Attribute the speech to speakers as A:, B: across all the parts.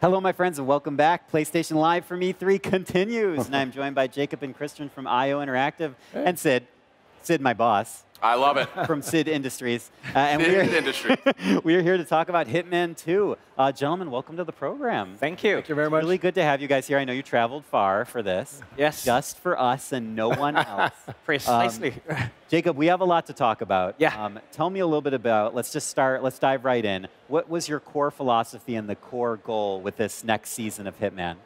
A: Hello, my friends, and welcome back. PlayStation Live from E3 continues, and I'm joined by Jacob and Christian from IO Interactive, and Sid, my boss.
B: I love it.
A: From Sid Industries.
B: Industries.
A: We are here to talk about Hitman 2. Gentlemen, welcome to the program.
C: Thank you.
D: Thank you very much.
A: Really good to have you guys here. I know you traveled far for this.
C: Yes.
A: Just for us and no one else.
C: Precisely.
A: Jacob, we have a lot to talk about.
C: Yeah.
A: Tell me a little bit about, let's dive right in. What was your core philosophy and the core goal with this next season of Hitman?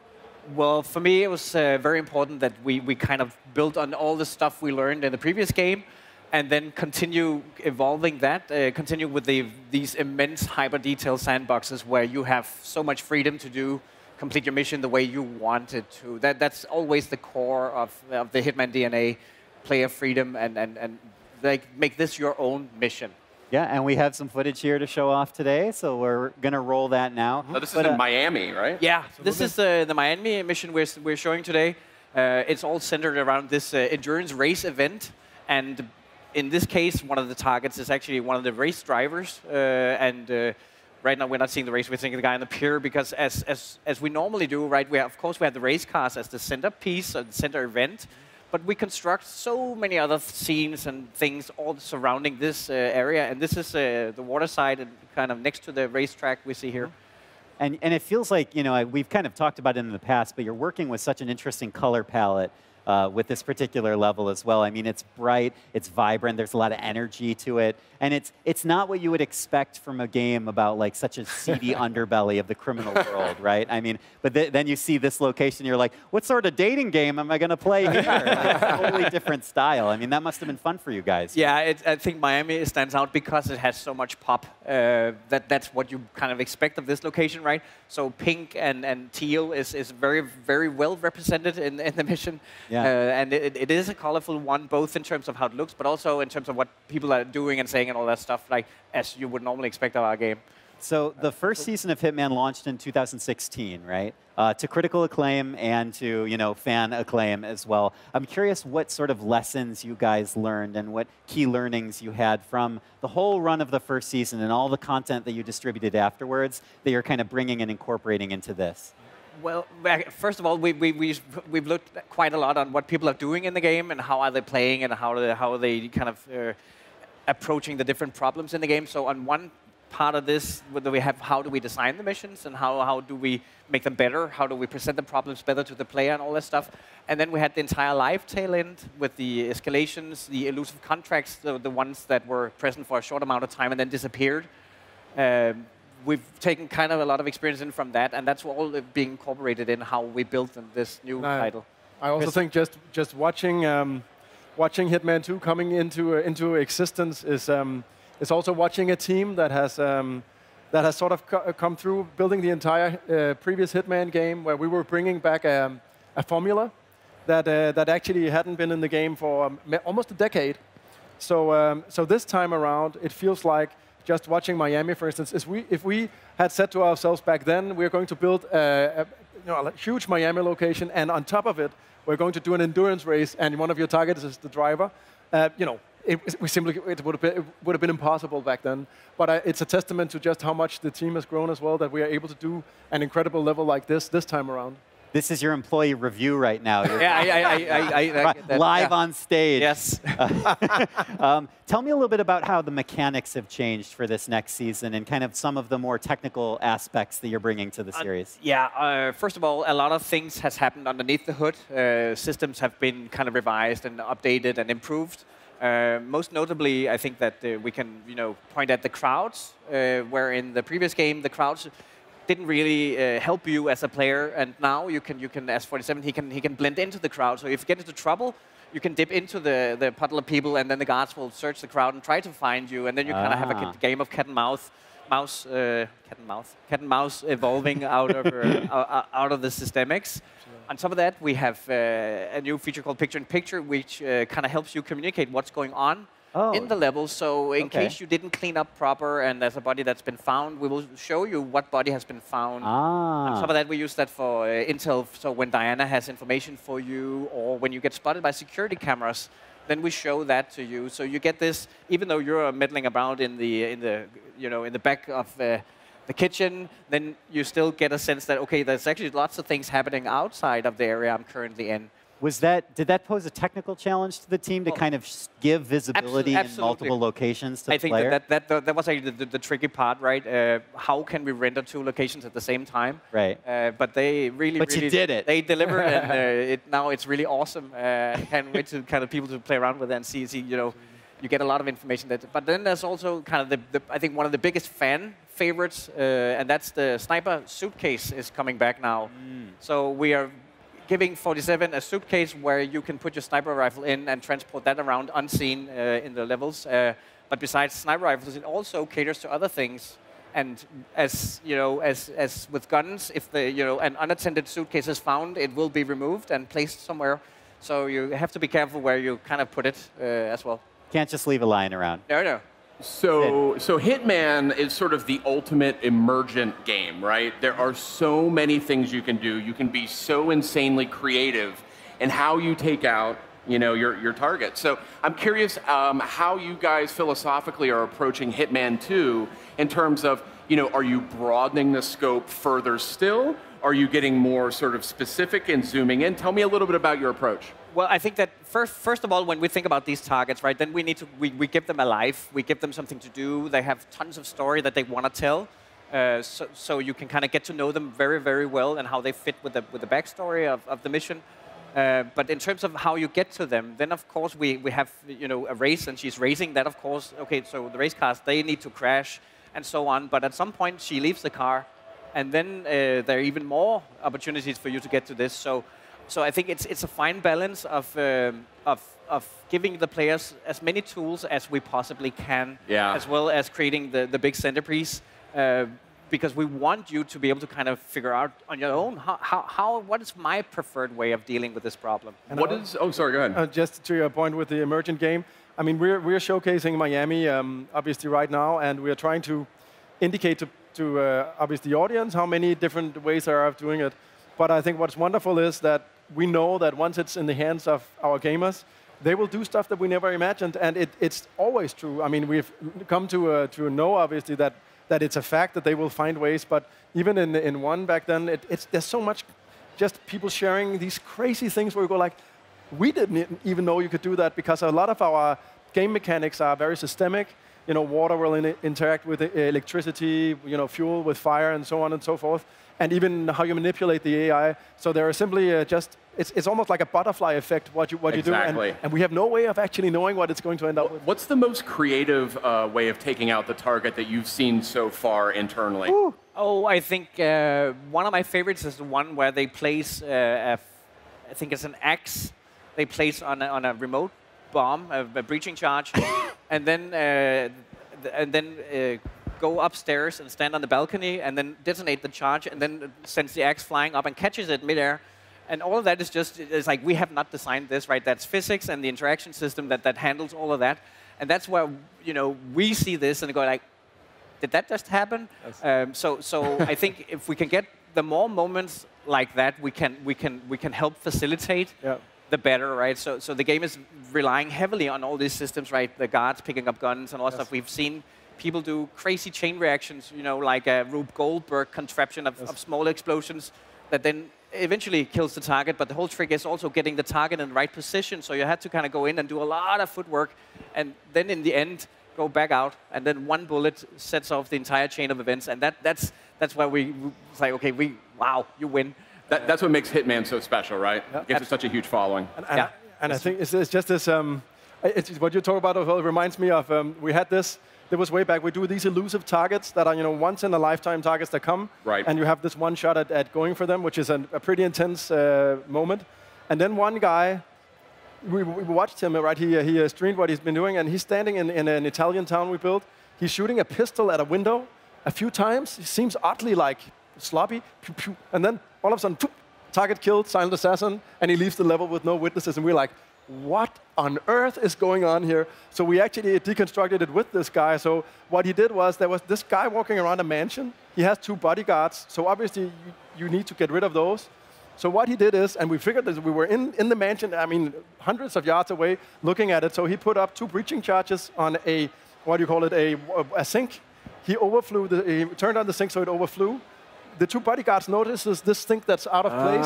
C: Well, for me, it was very important that we kind of built on all the stuff we learned in the previous game, and then continue evolving that, continue with these immense hyper-detailed sandboxes where you have so much freedom to complete your mission the way you want it to. That's always the core of the Hitman DNA, player freedom, and like, make this your own mission.
A: Yeah, and we have some footage here to show off today, so we're going to roll that now.
B: Oh, this is in Miami, right?
C: Yeah, this is the Miami mission we're showing today. It's all centered around this endurance race event, and in this case, one of the targets is actually one of the race drivers. Right now, we're not seeing the race. We're seeing the guy on the pier because, as we normally do, right? Of course, we have the race cars as the centerpiece, or the center event. But we construct so many other scenes and things all surrounding this area. And this is the water side and kind of next to the racetrack we see here.
A: And it feels like, you know, we've kind of talked about it in the past, but you're working with such an interesting color palette with this particular level as well. I mean, it's bright, it's vibrant, there's a lot of energy to it. And it's not what you would expect from a game about like such a seedy underbelly of the criminal world, right? I mean, but then you see this location, you're like, what sort of dating game am I going to play here? Like, it's a totally different style. I mean, that must have been fun for you guys.
C: Yeah, I think Miami stands out because it has so much pop. That's what you kind of expect of this location, right? So pink and teal is very, very well represented in the mission.
A: Yeah.
C: And it is a colorful one, both in terms of how it looks, but also in terms of what people are doing and saying and all that stuff, like as you would normally expect of our game.
A: So the first season of Hitman launched in 2016, right? To critical acclaim and to fan acclaim as well. I'm curious what sort of lessons you guys learned and what key learnings you had from the whole run of the first season and all the content that you distributed afterwards that you're kind of bringing and incorporating into this.
C: Well, first of all, we've looked quite a lot on what people are doing in the game and how are they playing and how are they kind of approaching the different problems in the game. So on one part of this, we have how do we design the missions and how do we make them better? How do we present the problems better to the player and all that stuff? And then we had the entire live tail end with the escalations, the elusive contracts, the ones that were present for a short amount of time and then disappeared. We've taken kind of a lot of experience in from that, and that's all being incorporated in how we built this new title.
D: I also think just watching Hitman 2 coming into existence is also watching a team that has sort of come through building the entire previous Hitman game, where we were bringing back a formula that actually hadn't been in the game for almost a decade. So this time around, it feels like just watching Miami, for instance, if we had said to ourselves back then, we're going to build a huge Miami location, and on top of it, we're going to do an endurance race, and one of your targets is the driver. It would have been impossible back then. But it's a testament to just how much the team has grown as well, that we are able to do an incredible level like this time around.
A: This is your employee review right now.
C: Yeah,
A: live on stage.
C: Yes.
A: Tell me a little bit about how the mechanics have changed for this next season and kind of some of the more technical aspects that you're bringing to the series.
C: First of all, a lot of things has happened underneath the hood. Systems have been kind of revised and updated and improved. Most notably, I think that we can point at the crowds, where in the previous game, the crowds didn't really help you as a player, and now you can as 47 he can blend into the crowd. So if you get into trouble, you can dip into the puddle of people, and then the guards will search the crowd and try to find you, and then you kind of have a game of cat and mouse evolving out of the systemics. On top of that, we have a new feature called Picture-in-Picture, which kind of helps you communicate what's going on in the level. So in case you didn't clean up proper and there's a body that's been found, we will show you what body has been found. On top of that, we use that for intel. So when Diana has information for you, or when you get spotted by security cameras, then we show that to you. So you get this, even though you're meddling about in the back of the kitchen, then you still get a sense that, okay, there's actually lots of things happening outside of the area I'm currently in.
A: Did that pose a technical challenge to the team to kind of give visibility in multiple locations to the player?
C: I think that was actually the tricky part, right? How can we render 2 locations at the same time?
A: Right.
C: But they really,
A: you did it.
C: They deliver, and now it's really awesome. Can't wait to kind of people to play around with it and see, you know, you get a lot of information. But then there's also kind of I think one of the biggest fan favorites, and that's the sniper suitcase is coming back now. So we are giving 47 a suitcase where you can put your sniper rifle in and transport that around unseen in the levels. But besides sniper rifles, it also caters to other things. And as you know, as with guns, if an unattended suitcase is found, it will be removed and placed somewhere. So you have to be careful where you kind of put it as well.
A: Can't just leave it lying around.
C: No.
B: So Hitman is sort of the ultimate emergent game, right? There are so many things you can do. You can be so insanely creative in how you take out, you know, your target. So I'm curious how you guys philosophically are approaching Hitman 2 in terms of, you know, are you broadening the scope further still? Are you getting more sort of specific and zooming in? Tell me a little bit about your approach.
C: Well, I think that first of all, when we think about these targets, right, then we need to we give them a life, we give them something to do. They have tons of story that they want to tell, so you can kind of get to know them very, very well and how they fit with the backstory of the mission. But in terms of how you get to them, then of course we have a race, and she's racing. That of course, okay, so the race cars, they need to crash and so on. But at some point she leaves the car, and then there are even more opportunities for you to get to this. So I think it's a fine balance of giving the players as many tools as we possibly can, as well as creating the big centerpiece, because we want you to be able to kind of figure out on your own what is my preferred way of dealing with this problem.
D: And
B: oh, sorry, go ahead.
D: Just to your point with the emergent game, I mean, we're showcasing Miami obviously right now, and we're trying to indicate to obviously the audience how many different ways there are of doing it. But I think what's wonderful is that we know that once it's in the hands of our gamers, they will do stuff that we never imagined, and it's always true. I mean, we've come to know, obviously, that it's a fact that they will find ways, but even in one back then, there's so much just people sharing these crazy things where we go like, we didn't even know you could do that, because a lot of our game mechanics are very systemic. You know, water will interact with electricity, you know, fuel with fire, and so on and so forth. And even how you manipulate the AI. So there are simply it's almost like a butterfly effect, what you do. And we have no way of actually knowing what it's going to end up with.
B: What's the most creative way of taking out the target that you've seen so far internally?
D: Ooh.
C: Oh, I think one of my favorites is the one where they place, I think it's an axe, they place on a remote bomb, a breaching charge, and then go upstairs and stand on the balcony and then detonate the charge and then sends the axe flying up and catches it midair. And all of that is just, it's like we have not designed this, right? That's physics and the interaction system that handles all of that. And that's where, you know, we see this and go like, did that just happen? Yes. So I think if we can get the more moments like that, we can help facilitate the better, right? So the game is relying heavily on all these systems, right? The guards picking up guns and all that stuff. We've seen people do crazy chain reactions, you know, like a Rube Goldberg contraption of small explosions that then eventually kills the target. But the whole trick is also getting the target in the right position. So you had to kind of go in and do a lot of footwork, and then in the end go back out, and then one bullet sets off the entire chain of events. And that's why we say, okay, wow, you win.
B: That's what makes Hitman so special, right? It gives it such a huge following.
D: And I think it's just this. What you talk about as well reminds me of we had this. There was way back. We do these elusive targets that are, you know, once in a lifetime targets that come, and you have this one shot at going for them, which is a pretty intense moment. And then one guy, we watched him, right? He streamed what he's been doing, and he's standing in an Italian town we built. He's shooting a pistol at a window a few times. He seems oddly like sloppy, pew, pew, and then all of a sudden, target killed, silent assassin, and he leaves the level with no witnesses, and we're like, what on earth is going on here? So we actually deconstructed it with this guy. So what he did was, there was this guy walking around a mansion. He has 2 bodyguards, so obviously you need to get rid of those. So what he did is, and we figured that we were in the mansion, I mean, hundreds of yards away, looking at it. So he put up 2 breaching charges on a, what do you call it, a sink. he overflew. He turned on the sink so it overflew. The two bodyguards notices this sink that's out of place.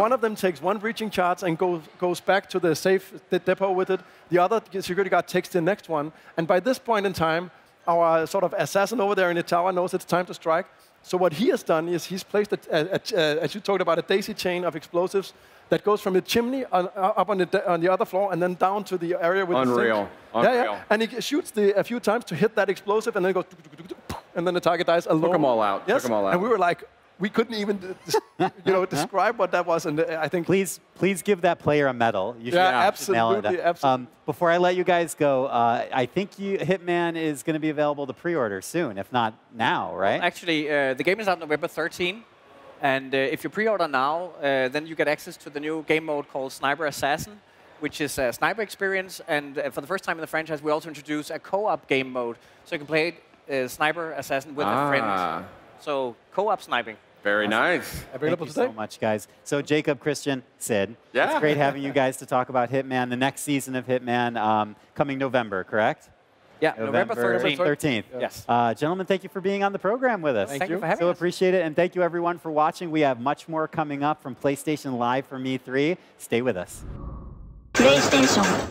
D: One of them takes one breaching charge and goes back to the safe depot with it. The other security guard takes the next one. And by this point in time, our sort of assassin over there in the tower knows it's time to strike. So what he has done is he's placed, as you talked about, a daisy chain of explosives that goes from the chimney up on the other floor and then down to the area with the sink.
B: Unreal.
D: Yeah. And he shoots a few times to hit that explosive and then goes, and then the target dies alone.
B: Took them all out.
D: Yes.
B: Took them all out.
D: And we were like, we couldn't even describe what that was. And I think
A: Please give that player a medal. You should
D: absolutely.
A: Before I let you guys go, I think Hitman is going to be available to pre-order soon, if not now, right?
C: Well, actually, the game is out November 13. And if you pre-order now, then you get access to the new game mode called Sniper Assassin, which is a sniper experience. And for the first time in the franchise, we also introduce a co-op game mode. So you can play Sniper Assassin with a friend. So co-op sniping.
B: Very nice.
D: Available
A: Thank you so much, guys. So Jacob, Christian, Sid,
B: Yeah.
A: it's great having you guys to talk about Hitman, the next season of Hitman coming November, correct?
C: Yeah, November 13th.
A: 13th.
C: Yes.
A: Gentlemen, thank you for being on the program with us.
C: Thank you for having
A: So
C: us.
A: appreciate it, and thank you everyone for watching. We have much more coming up from PlayStation Live from E3. Stay with us.
E: PlayStation